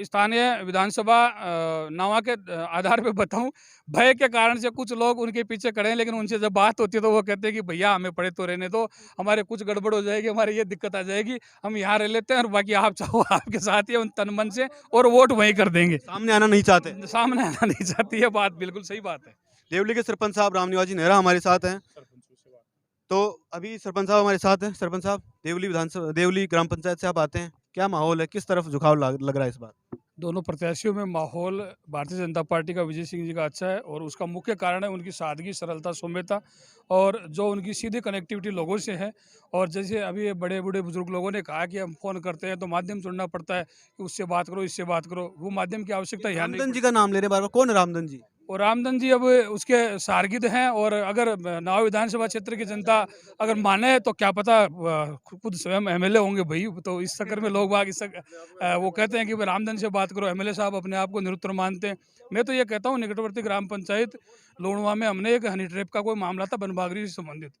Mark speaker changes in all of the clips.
Speaker 1: स्थानीय विधानसभा नवा के आधार पे बताऊं, भय के कारण से कुछ लोग उनके पीछे खड़े हैं, लेकिन उनसे जब बात होती है तो वो कहते हैं कि भैया हमें पड़े तो रहने दो, हमारे कुछ गड़बड़ हो जाएगी, हमारी ये दिक्कत आ जाएगी, हम यहाँ रह लेते हैं और बाकी आप चाहो आपके साथ ही उन तन मन से और वोट वहीं कर देंगे।
Speaker 2: सामने आना नहीं चाहते।
Speaker 1: सामने आना नहीं चाहती है, बात बिल्कुल सही बात है।
Speaker 2: देवली के सरपंच साहब राम निवास जी नेहरा हमारे साथ हैं। तो अभी सरपंच साहब हमारे साथ हैं। सरपंच साहब, देवली ग्राम पंचायत से आप आते हैं, क्या माहौल है, किस तरफ झुकाव लग रहा है इस बार?
Speaker 1: दोनों प्रत्याशियों में माहौल भारतीय जनता पार्टी का विजय सिंह जी का अच्छा है, और उसका मुख्य कारण है उनकी सादगी, सरलता, सौम्यता, और जो उनकी सीधी कनेक्टिविटी लोगों से है। और जैसे अभी ये बड़े बूढ़े बुजुर्ग लोगों ने कहा कि हम फ़ोन करते हैं तो माध्यम चुनना पड़ता है कि उससे बात करो, इससे बात करो, वो माध्यम की आवश्यकता यहाँ नहीं
Speaker 2: रामधन जी
Speaker 1: पड़ती।
Speaker 2: का नाम ले रहे हैं बार-बार, कौन है रामधन जी?
Speaker 1: और रामधन जी अब उसके शार्गिद हैं, और अगर नाव विधानसभा क्षेत्र की जनता अगर माने तो क्या पता खुद स्वयं एमएलए होंगे भाई। तो इस चक्कर में लोग बाग वो कहते हैं कि भाई रामधन से बात करो, एमएलए साहब अपने आप को निरुत्तर मानते हैं। मैं तो ये कहता हूँ, निकटवर्ती ग्राम पंचायत लोणवा में हमने एक हनी ट्रैप का कोई मामला था बनबागरी से संबंधित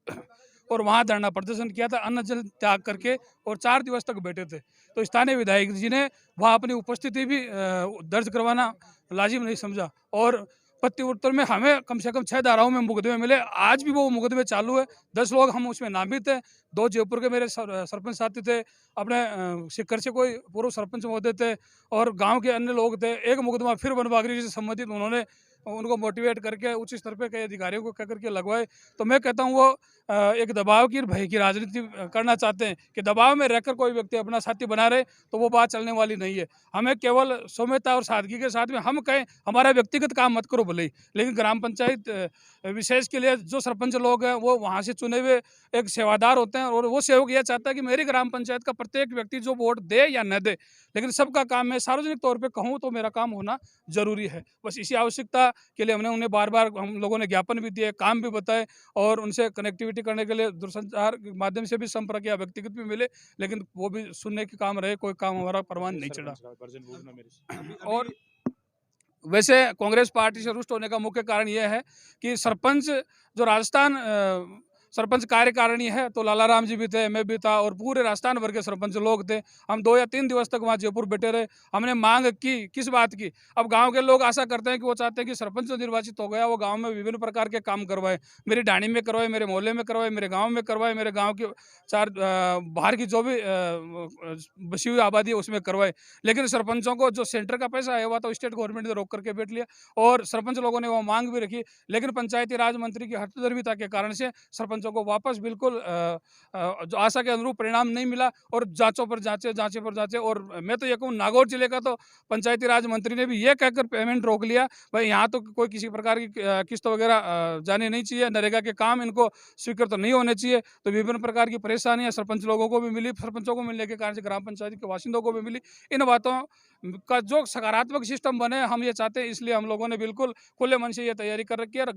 Speaker 1: और वहाँ धरना प्रदर्शन किया था, अन्न जल त्याग करके, और 4 दिवस तक बैठे थे। तो स्थानीय विधायक जी ने वहाँ अपनी उपस्थिति भी दर्ज करवाना लाजिम नहीं समझा, और पत्ती उत्तर में हमें कम से कम 6 धाराओं में मुकदमे मिले। आज भी वो मुकदमे चालू है। 10 लोग हम उसमें नामित थे। 2 जयपुर के मेरे सरपंच साथी थे, अपने सीकर से कोई पूर्व सरपंच महोदय थे, और गांव के अन्य लोग थे। एक मुकदमा फिर वनबागरी से संबंधित उन्होंने उनको मोटिवेट करके उच्च स्तर पे कई अधिकारियों को कह करके लगवाए। तो मैं कहता हूँ वो एक दबाव की और भय की राजनीति करना चाहते हैं कि दबाव में रहकर कोई व्यक्ति अपना साथी बना रहे, तो वो बात चलने वाली नहीं है। हमें केवल सौम्यता और सादगी के साथ में हम कहें हमारा व्यक्तिगत काम मत करो भले ही, लेकिन ग्राम पंचायत विशेष के लिए जो सरपंच लोग हैं वो वहाँ से चुने हुए एक सेवादार होते हैं, और वो सेवक यह चाहता है कि मेरी ग्राम पंचायत का प्रत्येक व्यक्ति जो वोट दे या न दे, लेकिन सबका काम मैं सार्वजनिक तौर पे कहूँ तो मेरा काम होना जरूरी है। बस इसी आवश्यकता के लिए हमने उन्हें बार बार हम लोगों ने ज्ञापन भी दिए, काम भी बताए, और उनसे कनेक्टिविटी करने के लिए दूरसंचार के माध्यम से भी संपर्क किया, व्यक्तिगत भी मिले, लेकिन वो भी सुनने के काम रहे, कोई काम हमारा परवान नहीं चढ़ा। और वैसे कांग्रेस पार्टी से रुष्ट होने का मुख्य कारण यह है कि सरपंच जो राजस्थान सरपंच कार्यकारिणी है, तो लाला राम जी भी थे, मैं भी था, और पूरे राजस्थान भर के सरपंच लोग थे। हम 2 या 3 दिवस तक वहाँ जयपुर बैठे रहे। हमने मांग की, किस बात की? अब गांव के लोग आशा करते हैं कि वो चाहते हैं कि सरपंच जो निर्वाचित हो गया वो गांव में विभिन्न प्रकार के काम करवाए, मेरी ढाणी में करवाए, मेरे मोहल्ले में करवाए, मेरे गाँव में करवाए, मेरे गाँव के 4 बाहर की जो भी बसी हुई आबादी है उसमें करवाए। लेकिन सरपंचों को जो सेंटर का पैसा है, वो तो स्टेट गवर्नमेंट ने रोक करके बैठ लिया, और सरपंच लोगों ने वो मांग भी रखी, लेकिन पंचायती राज मंत्री की हठधर्मिता के कारण से सरपंचों को वापस बिल्कुल जो आशा के अनुरूप परिणाम नहीं मिला, और जांचों पर जांचे, जांचे पर जांचे। और मैं तो ये कहूँ, नागौर जिले का तो पंचायती राज मंत्री ने भी ये कहकर पेमेंट रोक लिया, भाई यहाँ तो कोई किसी प्रकार की किस्त वगैरह जानी नहीं चाहिए, नरेगा के काम इनको स्वीकृत तो नहीं होने चाहिए। तो विभिन्न प्रकार की परेशानियां सरपंच लोगों को भी मिली, सरपंचों को मिलने के कारण से ग्राम पंचायत के बाशिंदों को भी मिली। इन बातों का जो सकारात्मक सिस्टम बने, हम ये चाहते हैं, इसलिए हम लोगों ने बिल्कुल खुले मन से ये तैयारी कर रखी है। और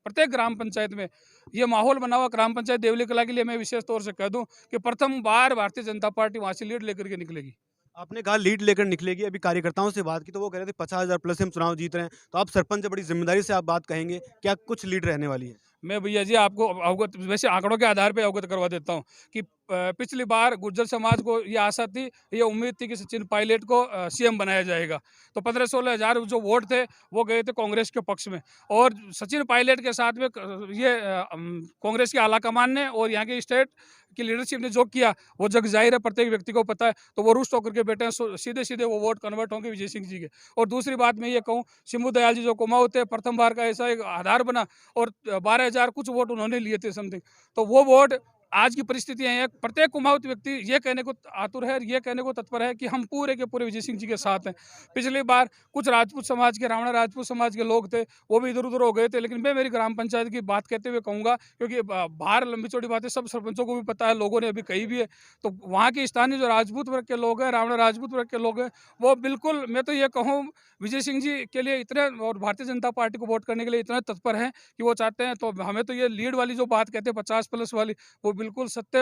Speaker 1: प्रत्येक ग्राम पंचायत में ये माहौल बना हुआ। ग्राम पंचायत देवली कला के लिए मैं विशेष तौर से कह दूं कि प्रथम बार भारतीय जनता पार्टी वहां से लीड लेकर के निकलेगी।
Speaker 2: आपने कहा लीड लेकर निकलेगी, अभी कार्यकर्ताओं से बात की तो वो कह रहे थे 50,000 प्लस हम चुनाव जीत रहे हैं, तो आप सरपंच से बड़ी जिम्मेदारी से आप बात कहेंगे, क्या कुछ लीड रहने वाली है?
Speaker 1: मैं भैया जी आपको अवगत, वैसे आंकड़ों के आधार पे अवगत करवा देता हूँ कि पिछली बार गुर्जर समाज को ये आशा थी, ये उम्मीद थी कि सचिन पायलट को सीएम बनाया जाएगा। तो 15-16 हज़ार जो वोट थे वो गए थे कांग्रेस के पक्ष में, और सचिन पायलट के साथ में ये कांग्रेस की आलाकमान ने और यहाँ के स्टेट की लीडरशिप ने जो किया वो जग जाहिर है, प्रत्येक व्यक्ति को पता है। तो वो रुष्ट होकर के बैठे हैं, सीधे सीधे वो वोट कन्वर्ट होंगे विजय सिंह जी के। और दूसरी बात मैं ये कहूँ, सिम्बू दयाल जी जो कुमाऊं थे, प्रथम बार का ऐसा एक आधार बना, और 12,000 कुछ वोट उन्होंने लिए थे समथिंग। तो वो वोट आज की परिस्थितियां हैं, प्रत्येक कुमाऊत व्यक्ति ये कहने को आतुर है, ये कहने को तत्पर है कि हम पूरे के पूरे विजय सिंह जी के साथ हैं। पिछली बार कुछ राजपूत समाज के, रावणा राजपूत समाज के लोग थे, वो भी इधर उधर हो गए थे। लेकिन मैं मेरी ग्राम पंचायत की बात कहते हुए कहूँगा, क्योंकि बाहर लंबी चौड़ी बातें सब सरपंचों को भी पता है, लोगों ने अभी कही भी है। तो वहाँ के स्थानीय जो राजपूत वर्ग के लोग हैं, रावणा राजपूत वर्ग के लोग हैं, वो बिल्कुल, मैं तो ये कहूँ, विजय सिंह जी के लिए इतने, और भारतीय जनता पार्टी को वोट करने के लिए इतने तत्पर हैं कि वो चाहते हैं। तो हमें तो ये लीड वाली जो बात कहते हैं 50+ वाली, वो बिल्कुल सत्य,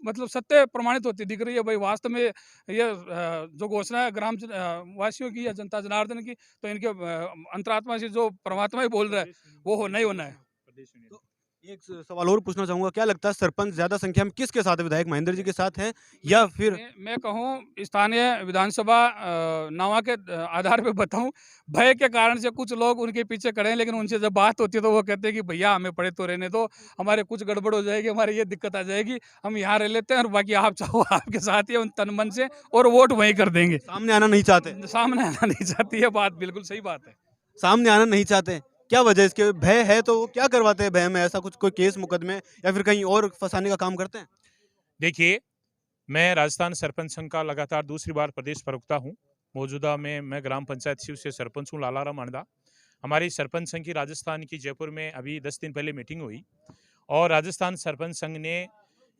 Speaker 1: मतलब सत्य प्रमाणित होती दिख रही है। भाई वास्तव में ये जो घोषणा है ग्राम वासियों की या जनता जनार्दन की, तो इनके अंतरात्मा से जो परमात्मा ही बोल रहा है वो होना ही होना है।
Speaker 2: तो एक सवाल और पूछना चाहूँगा, क्या लगता है सरपंच ज़्यादा संख्या में किसके साथ है? विधायक महेंद्र जी के साथ हैं या फिर
Speaker 1: मैं कहूँ स्थानीय विधानसभा नवा के आधार पे बताऊँ, भय के कारण से कुछ लोग उनके पीछे खड़े हैं, लेकिन उनसे जब बात होती है तो वो कहते हैं कि भैया हमें पड़े तो रहने दो, हमारे कुछ गड़बड़ हो जाएगी, हमारी ये दिक्कत आ जाएगी, हम यहाँ रह लेते हैं और बाकी आप चाहो आपके साथ ही उन तन मन से और वोट वहीं कर देंगे।
Speaker 2: सामने आना नहीं चाहते?
Speaker 1: सामने आना नहीं चाहती है बात, बिल्कुल सही बात है।
Speaker 2: सामने आना नहीं चाहते। क्या वजह है इसके? भय है तो वो क्या करवाते हैं भय में? ऐसा कुछ कोई केस मुकदमे या फिर कहीं और फँसाने का काम करते हैं?
Speaker 3: देखिए, मैं राजस्थान सरपंच संघ का लगातार दूसरी बार प्रदेश प्रवक्ता हूँ। मौजूदा में मैं ग्राम पंचायत शिव से सरपंच हूँ लालाराम अंडा। हमारी सरपंच संघ की राजस्थान की जयपुर में अभी 10 दिन पहले मीटिंग हुई और राजस्थान सरपंच संघ ने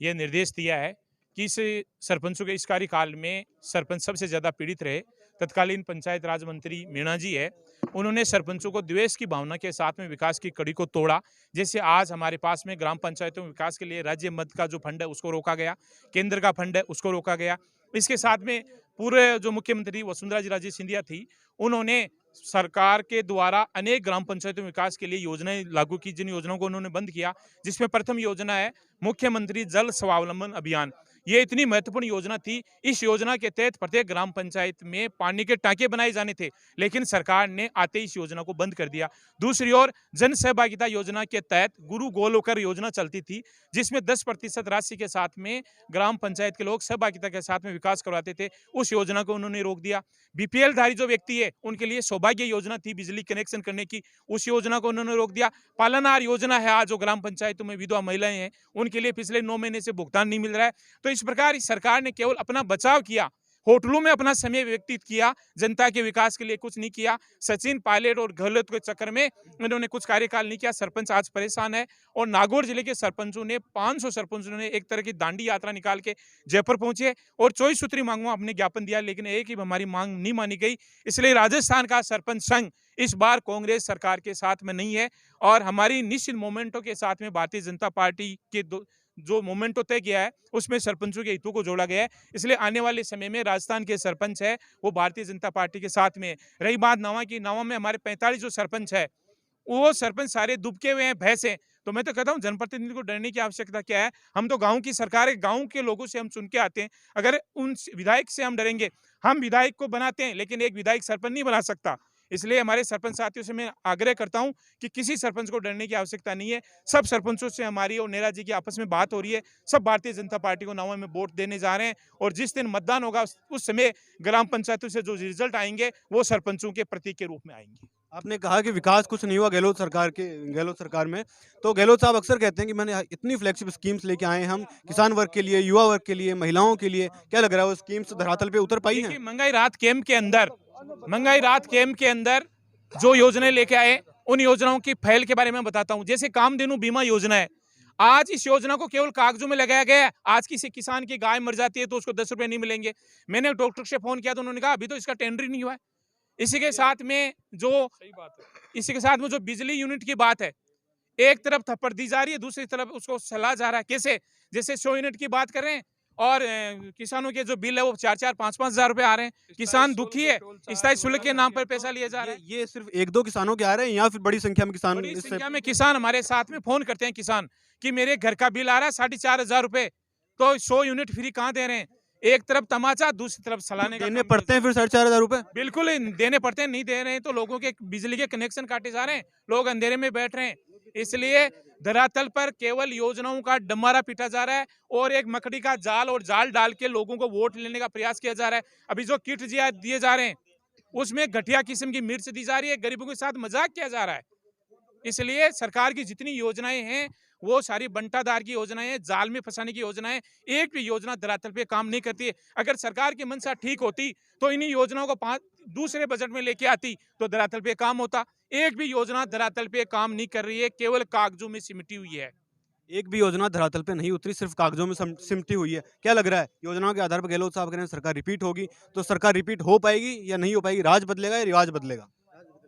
Speaker 3: यह निर्देश दिया है कि इस सरपंचों के इस कार्यकाल में सरपंच सबसे ज़्यादा पीड़ित रहे। तत्कालीन पंचायत राज मंत्री मीणा जी है, उन्होंने सरपंचों को द्वेष की भावना के साथ में विकास की कड़ी को तोड़ा। जैसे आज हमारे पास में ग्राम पंचायतों में विकास के लिए राज्य मद का जो फंड है उसको रोका गया, केंद्र का फंड है उसको रोका गया। इसके साथ में पूरे जो मुख्यमंत्री वसुंधरा जी राजे सिंधिया थी, उन्होंने सरकार के द्वारा अनेक ग्राम पंचायतों में विकास के लिए योजनाएं लागू की, जिन योजनाओं को उन्होंने बंद किया, जिसमें प्रथम योजना है मुख्यमंत्री जल स्वावलंबन अभियान। ये इतनी महत्वपूर्ण योजना थी। इस योजना के तहत प्रत्येक ग्राम पंचायत में पानी के टांके बनाए जाने थे, लेकिन सरकार ने आते इस योजना को बंद कर दिया। दूसरी ओर जन सहभागिता योजना के तहत गुरु गोलोकर योजना चलती थी, जिसमें 10% राशि के साथ में ग्राम पंचायत के लोग सहभागिता के साथ में विकास करवाते थे। उस योजना को उन्होंने रोक दिया। बीपीएल धारी जो व्यक्ति है उनके लिए सौभाग्य योजना थी बिजली कनेक्शन करने की, उस योजना को उन्होंने रोक दिया। पालनहार योजना है, आज जो ग्राम पंचायतों में विधवा महिलाएं हैं उनके लिए पिछले 9 महीने से भुगतान नहीं मिल रहा है। तो इस प्रकार सरकार ने केवल अपना बचाव किया, होटलों में अपना समय व्यतीत किया, जनता के विकास के लिए कुछ नहीं किया। सचिन पायलट और गहलोत के चक्कर में इन्होंने कुछ कार्यकाल नहीं किया। सरपंच आज परेशान है और नागौर जिले के सरपंचों ने 500 सरपंचों ने एक तरह की दांडी यात्रा निकाल के जयपुर पहुंचे और 24 सूत्री मांगों हमने ज्ञापन दिया, लेकिन एक ही हमारी मांग नहीं मानी गई। इसलिए राजस्थान का सरपंच संघ इस बार कांग्रेस सरकार के साथ में नहीं है और हमारी निश्चित मोमेंटो के साथ में भारतीय जनता पार्टी के जो मोमेंटो तय किया है उसमें सरपंचों के हितों को जोड़ा गया है। इसलिए आने वाले समय में राजस्थान के सरपंच है वो भारतीय जनता पार्टी के साथ में है। रही बात नवा की, नवा में हमारे 45 जो सरपंच है वो सरपंच सारे दुबके हुए हैं, भय से। तो मैं तो कहता हूँ जनप्रतिनिधि को डरने की आवश्यकता क्या है? हम तो गांव की सरकार है, गांव के लोगों से हम चुन के आते हैं। अगर उन विधायक से हम डरेंगे, हम विधायक को बनाते हैं लेकिन एक विधायक सरपंच नहीं बना सकता। इसलिए हमारे सरपंच साथियों से मैं आग्रह करता हूं कि किसी सरपंच को डरने की आवश्यकता नहीं है। सब सरपंचों से हमारी और नेहरा जी की आपस में बात हो रही है। सब भारतीय जनता पार्टी को नवा में वोट देने जा रहे हैं और जिस दिन मतदान होगा उस समय ग्राम पंचायतों से जो रिजल्ट आएंगे वो सरपंचों के प्रतीक के रूप में आएंगे।
Speaker 2: आपने कहा कि विकास कुछ नहीं हुआ गहलोत सरकार में, तो गहलोत साहब अक्सर कहते हैं कि मैंने इतनी फ्लैगशिप स्कीम्स लेके आए हैं हम किसान वर्ग के लिए, युवा वर्ग के लिए, महिलाओं के लिए। क्या लग रहा है वो स्कीम्स धरातल पे उतर पाई
Speaker 3: देखिए,
Speaker 2: हैं?
Speaker 3: महंगाई राहत कैंप के अंदर जो योजनाएं लेके आए उन योजनाओं की फैल के बारे में बताता हूं। जैसे कामधेनु बीमा योजना है, आज इस योजना को केवल कागजों में लगाया गया है। आज किसी किसान की गाय मर जाती है तो उसको 10 रुपए नहीं मिलेंगे। मैंने डॉक्टर से फोन किया तो उन्होंने कहा अभी तो इसका टेंडर ही नहीं हुआ है। इसी के साथ में जो बिजली यूनिट की बात है, एक तरफ थप्पड़ दी जा रही है, दूसरी तरफ उसको सलाह जा रहा है। कैसे? जैसे 100 यूनिट की बात कर रहे हैं और किसानों के जो बिल है वो 4-4, 5-5 हजार रुपए आ रहे हैं। किसान दुखी है, स्थायी शुल्क के नाम पर पैसा लिया जा रहा है।
Speaker 2: ये सिर्फ 1-2 किसानों के आ रहे हैं या फिर बड़ी संख्या में किसान
Speaker 3: बड़ी
Speaker 2: इससे?
Speaker 3: संख्या में किसान हमारे साथ में फोन करते हैं, किसान कि मेरे घर का बिल आ रहा है 4,500 रुपए, तो 100 यूनिट फ्री कहाँ दे रहे हैं? एक तरफ तमाचा, दूसरी तरफ सलाने का
Speaker 2: देने
Speaker 3: काम
Speaker 2: पड़ते हैं फिर 4,500 रुपए?
Speaker 3: बिल्कुल देने पड़ते हैं। नहीं दे रहे हैं तो लोगों के बिजली के कनेक्शन काटे जा रहे हैं, लोग अंधेरे में बैठ रहे हैं। इसलिए धरातल पर केवल योजनाओं का डमारा पीटा जा रहा है और एक मकड़ी का जाल और जाल डाल के लोगों को वोट लेने का प्रयास किया जा रहा है। अभी जो किट दिए जा रहे हैं उसमें घटिया किस्म की मिर्च दी जा रही है, गरीबों के साथ मजाक किया जा रहा है। इसलिए सरकार की जितनी योजनाएं हैं वो सारी बंटाधार की योजनाएं हैं, जाल में फंसाने की योजनाएं। एक भी योजना धरातल पे काम नहीं करती है। अगर सरकार की मंशा ठीक होती तो इन्हीं योजनाओं को दूसरे बजट में लेके आती तो धरातल पे काम होता। एक भी योजना धरातल पे काम नहीं कर रही है, केवल कागजों में सिमटी हुई है।
Speaker 2: एक भी योजना धरातल पे नहीं उतरी, सिर्फ कागजों में सिमटी हुई है। क्या लग रहा है योजनाओं के आधार पर गहलोत साहब कह रहे हैं सरकार रिपीट होगी, तो सरकार रिपीट हो पाएगी या नहीं हो पाएगी? राज बदलेगा या रिवाज बदलेगा?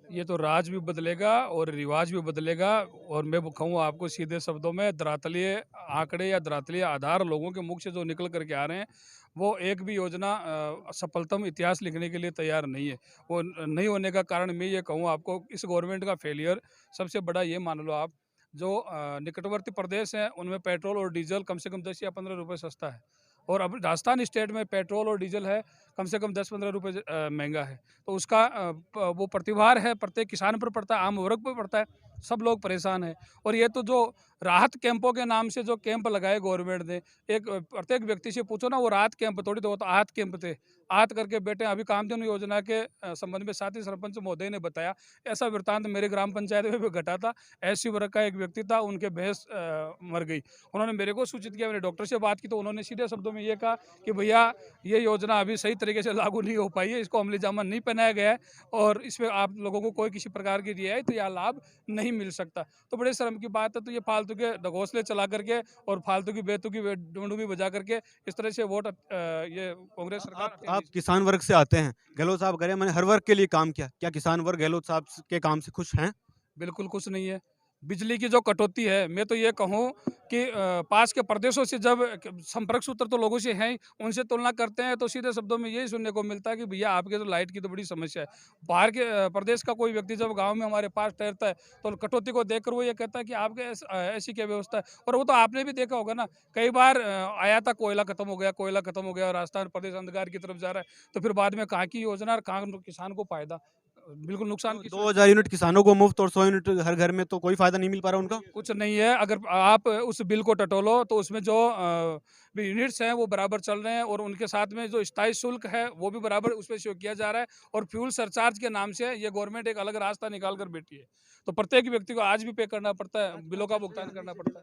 Speaker 1: ये तो राज भी बदलेगा और रिवाज भी बदलेगा। और मैं कहूँ आपको सीधे शब्दों में, धरातलीय आंकड़े या धरातलीय आधार लोगों के मुख से जो निकल करके आ रहे हैं वो एक भी योजना सफलतम इतिहास लिखने के लिए तैयार नहीं है। वो नहीं होने का कारण मैं ये कहूँ आपको, इस गवर्नमेंट का फेलियर सबसे बड़ा ये मान लो आप, जो निकटवर्ती प्रदेश हैं उनमें पेट्रोल और डीजल कम से कम 10 या 15 रुपए सस्ता है, और अब राजस्थान स्टेट में पेट्रोल और डीजल है कम से कम 10-15 रुपए महंगा है। तो उसका वो प्रतिभार है, प्रत्येक किसान पर पड़ता है, आम वर्ग पर पड़ता है, सब लोग परेशान हैं। और ये तो जो राहत कैंपों के नाम से जो कैंप लगाए गवर्नमेंट ने, एक प्रत्येक व्यक्ति से पूछो ना, वो राहत कैंप थोड़ी, तो वो तो आहत कैंप थे। आहत करके बैठे। अभी कामधेनु योजना के संबंध में साथ ही सरपंच महोदय ने बताया, ऐसा वृत्तांत मेरे ग्राम पंचायत में भी घटा था। एससी वर्ग का एक व्यक्ति था, उनके भैंस मर गई। उन्होंने मेरे को सूचित किया, मैंने डॉक्टर से बात की तो उन्होंने सीधे शब्दों में ये कहा कि भैया ये योजना अभी सही तरीके से लागू नहीं हो पाई है, इसको अमली जामा नहीं पहनाया गया है और इसमें आप लोगों को कोई किसी प्रकार की रियायत या लाभ नहीं मिल सकता। तो बड़े शर्म की बात है। तो ये फालतू के ढकोसले चला करके और फालतू की बेतुकी डुंडुगी बजा करके इस तरह से वोट ये कांग्रेस सरकार
Speaker 2: आप किसान वर्ग से आते हैं, गहलोत साहब कह रहे हैं मैंने हर वर्ग के लिए काम किया, क्या किसान वर्ग गहलोत साहब के काम से खुश हैं?
Speaker 1: बिल्कुल कुछ नहीं है। बिजली की जो कटौती है, मैं तो ये कहूँ कि पास के प्रदेशों से जब संपर्क सूत्र तो लोगों से हैं ही, उनसे तुलना करते हैं तो सीधे शब्दों में यही सुनने को मिलता है कि भैया आपके तो लाइट की तो बड़ी समस्या है। बाहर के प्रदेश का कोई व्यक्ति जब गाँव में हमारे पास ठहरता है तो कटौती को देखकर वो ये कहता है कि आपके ऐसी क्या व्यवस्था है। और वो तो आपने भी देखा होगा ना, कई बार आया था कोयला खत्म हो गया, कोयला खत्म हो गया और राजस्थान प्रदेश अंधकार की तरफ जा रहा है, तो फिर बाद में कहाँ की योजना और कहाँ किसान को फायदा, बिल्कुल नुकसान की।
Speaker 2: 2000 यूनिट किसानों को मुफ्त और 100 यूनिट हर घर में, तो कोई फायदा नहीं मिल पा रहा उनका?
Speaker 1: कुछ नहीं है। अगर आप उस बिल को टटोलो तो उसमें जो यूनिट्स हैं वो बराबर चल रहे हैं, और उनके साथ में जो स्थायी शुल्क है वो भी बराबर उस पर शो किया जा रहा है, और फ्यूल सरचार्ज के नाम से ये गवर्नमेंट एक अलग रास्ता निकाल कर बैठी है। तो प्रत्येक व्यक्ति को आज भी पे करना पड़ता है, बिलों का भुगतान करना पड़ता है।